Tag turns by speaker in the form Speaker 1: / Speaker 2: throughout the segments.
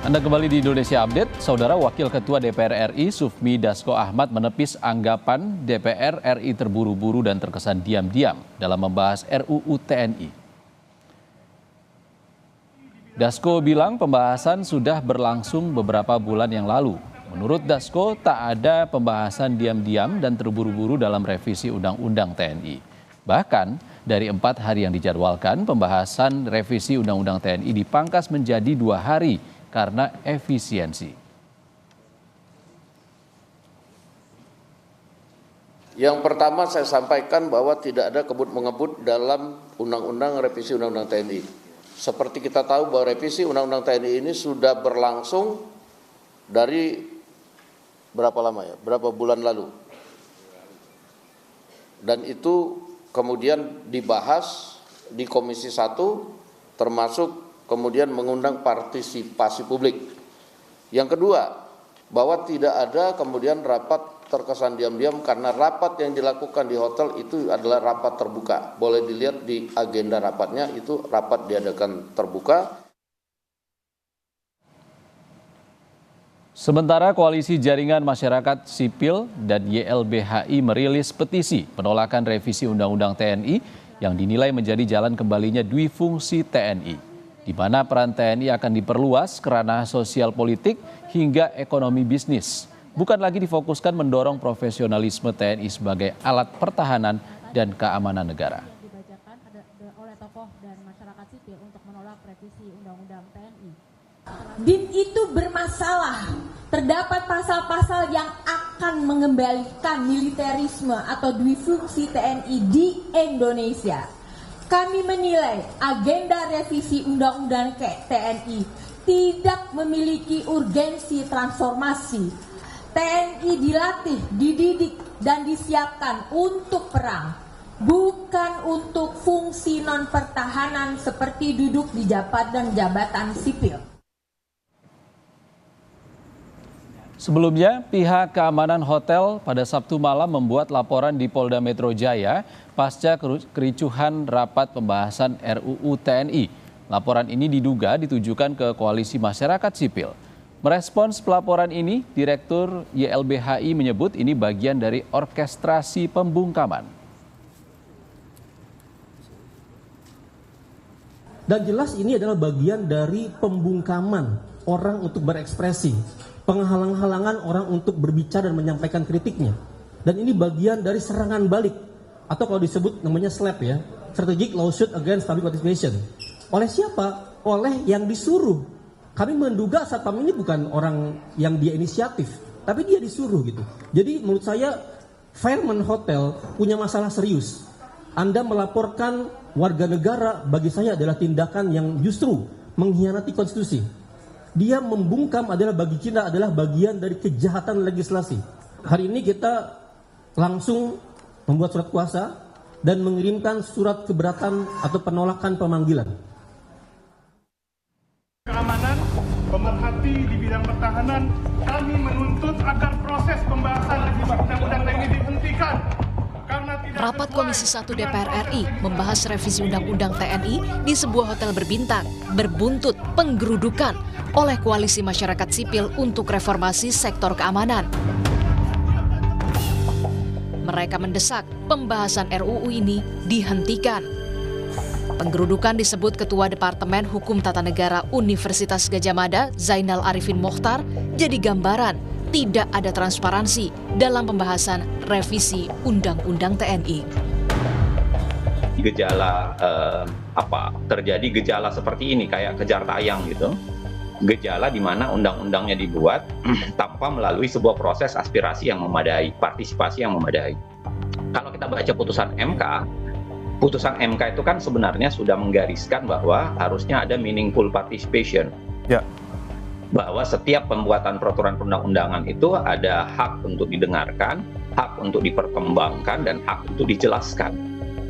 Speaker 1: Anda kembali di Indonesia Update. Saudara Wakil Ketua DPR RI Sufmi Dasko Ahmad menepis anggapan DPR RI terburu-buru dan terkesan diam-diam dalam membahas RUU TNI. Dasko bilang pembahasan sudah berlangsung beberapa bulan yang lalu. Menurut Dasko, tak ada pembahasan diam-diam dan terburu-buru dalam revisi Undang-Undang TNI. Bahkan, dari 4 hari yang dijadwalkan, pembahasan revisi Undang-Undang TNI dipangkas menjadi 2 hari karena efisiensi.
Speaker 2: Yang pertama saya sampaikan bahwa tidak ada kebut-mengebut dalam Undang-Undang revisi Undang-Undang TNI. Seperti kita tahu bahwa revisi Undang-Undang TNI ini sudah berlangsung dari berapa lama ya? Berapa bulan lalu. Dan itu kemudian dibahas di Komisi 1 termasuk kemudian mengundang partisipasi publik. Yang kedua, bahwa tidak ada kemudian rapat terkesan diam-diam karena rapat yang dilakukan di hotel itu adalah rapat terbuka. Boleh dilihat di agenda rapatnya, itu rapat diadakan terbuka.
Speaker 1: Sementara Koalisi Jaringan Masyarakat Sipil dan YLBHI merilis petisi penolakan revisi Undang-Undang TNI yang dinilai menjadi jalan kembalinya duifungsi TNI, di mana peran TNI akan diperluas ke ranah sosial politik hingga ekonomi bisnis. Bukan lagi difokuskan mendorong profesionalisme TNI sebagai alat pertahanan dan keamanan negara.
Speaker 3: Dibacakan oleh tokoh dan masyarakat sipil untuk menolak revisi Undang-Undang TNI.
Speaker 4: DIN itu bermasalah. Terdapat pasal-pasal yang akan mengembalikan militerisme atau duifungsi TNI di Indonesia. Kami menilai agenda revisi Undang-Undang TNI tidak memiliki urgensi transformasi. TNI dilatih, dididik, dan disiapkan untuk perang, bukan untuk fungsi non-pertahanan seperti duduk di jabatan sipil.
Speaker 1: Sebelumnya, pihak keamanan hotel pada Sabtu malam membuat laporan di Polda Metro Jaya pasca kericuhan rapat pembahasan RUU TNI. Laporan ini diduga ditujukan ke Koalisi Masyarakat Sipil. Merespons pelaporan ini, Direktur YLBHI menyebut ini bagian dari orkestrasi pembungkaman.
Speaker 5: Dan jelas ini adalah bagian dari pembungkaman orang untuk berekspresi, penghalang-halangan orang untuk berbicara dan menyampaikan kritiknya. Dan ini bagian dari serangan balik, atau kalau disebut namanya SLAP ya, Strategic Lawsuit Against Public Participation. Oleh siapa? Oleh yang disuruh. Kami menduga Satpam ini bukan orang yang dia inisiatif, tapi dia disuruh gitu. Jadi menurut saya Fairmont Hotel punya masalah serius. Anda melaporkan warga negara bagi saya adalah tindakan yang justru mengkhianati konstitusi. Dia membungkam adalah bagi Cina adalah bagian dari kejahatan legislasi. Hari ini kita langsung membuat surat kuasa dan mengirimkan surat keberatan atau penolakan pemanggilan.
Speaker 6: Keamanan, pemerhati di bidang pertahanan, kami menuntut agar proses pembahasan Undang-Undang TNI dihentikan.
Speaker 7: Rapat Komisi 1 DPR RI membahas revisi Undang-Undang TNI di sebuah hotel berbintang berbuntut penggerudukan oleh Koalisi Masyarakat Sipil untuk Reformasi Sektor Keamanan. Mereka mendesak pembahasan RUU ini dihentikan. Penggerudukan disebut Ketua Departemen Hukum Tata Negara Universitas Gadjah Mada, Zainal Arifin Mokhtar, jadi gambaran tidak ada transparansi dalam pembahasan revisi Undang-Undang TNI.
Speaker 8: Gejala terjadi gejala seperti ini kayak kejar tayang gitu. Gejala di mana undang-undangnya dibuat tanpa melalui sebuah proses aspirasi yang memadai, partisipasi yang memadai. Kalau kita baca putusan MK itu kan sebenarnya sudah menggariskan bahwa harusnya ada meaningful participation. Ya. Bahwa setiap pembuatan peraturan perundang-undangan itu ada hak untuk didengarkan, hak untuk diperkembangkan, dan hak untuk dijelaskan.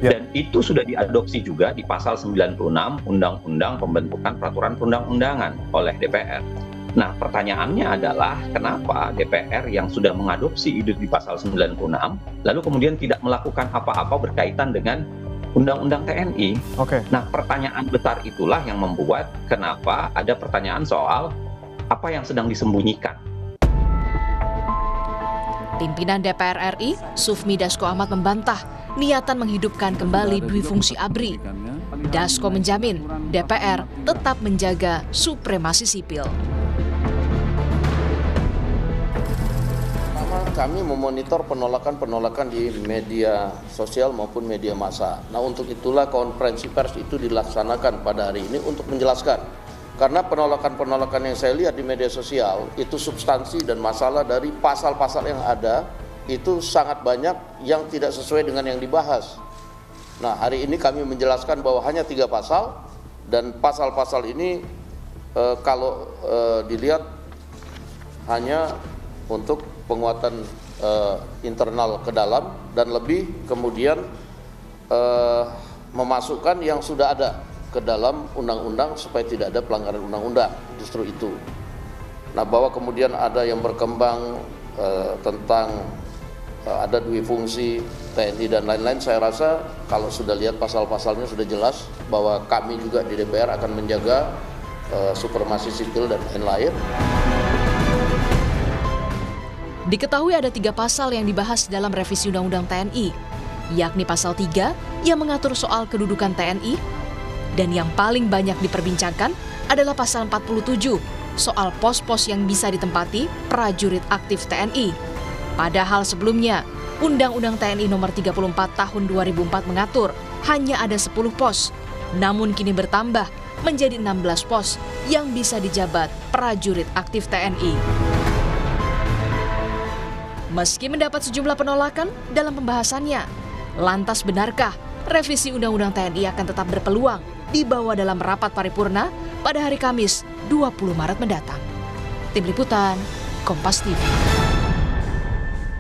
Speaker 8: Ya. Dan itu sudah diadopsi juga di pasal 96 Undang-Undang Pembentukan Peraturan Perundang-undangan oleh DPR. Nah, pertanyaannya adalah kenapa DPR yang sudah mengadopsi ide di pasal 96 lalu kemudian tidak melakukan apa-apa berkaitan dengan Undang-Undang TNI. Nah, pertanyaan besar itulah yang membuat kenapa ada pertanyaan soal Apa yang sedang disembunyikan?
Speaker 7: Pimpinan DPR RI, Sufmi Dasko Ahmad membantah niatan menghidupkan kembali Dwifungsi ABRI. Dasko menjamin DPR tetap menjaga supremasi sipil.
Speaker 2: Kami memonitor penolakan-penolakan di media sosial maupun media massa. Nah, untuk itulah konferensi pers itu dilaksanakan pada hari ini untuk menjelaskan. Karena penolakan-penolakan yang saya lihat di media sosial itu substansi dan masalah dari pasal-pasal yang ada itu sangat banyak yang tidak sesuai dengan yang dibahas. Nah, hari ini kami menjelaskan bahwa hanya 3 pasal dan pasal-pasal ini kalau dilihat hanya untuk penguatan internal ke dalam dan lebih kemudian memasukkan yang sudah ada ke dalam undang-undang supaya tidak ada pelanggaran undang-undang, justru itu. Nah, bahwa kemudian ada yang berkembang tentang ada Dwifungsi TNI dan lain-lain, saya rasa kalau sudah lihat pasal-pasalnya sudah jelas bahwa kami juga di DPR akan menjaga supremasi sipil dan lain-lain.
Speaker 7: Diketahui ada 3 pasal yang dibahas dalam revisi Undang-Undang TNI, yakni pasal 3 yang mengatur soal kedudukan TNI, dan yang paling banyak diperbincangkan adalah pasal 47 soal pos-pos yang bisa ditempati prajurit aktif TNI. Padahal sebelumnya, Undang-Undang TNI Nomor 34 Tahun 2004 mengatur hanya ada 10 pos, namun kini bertambah menjadi 16 pos yang bisa dijabat prajurit aktif TNI. Meski mendapat sejumlah penolakan dalam pembahasannya, lantas benarkah revisi Undang-Undang TNI akan tetap berpeluang dibawa dalam rapat paripurna pada hari Kamis 20 Maret mendatang? Tim Liputan, Kompas TV.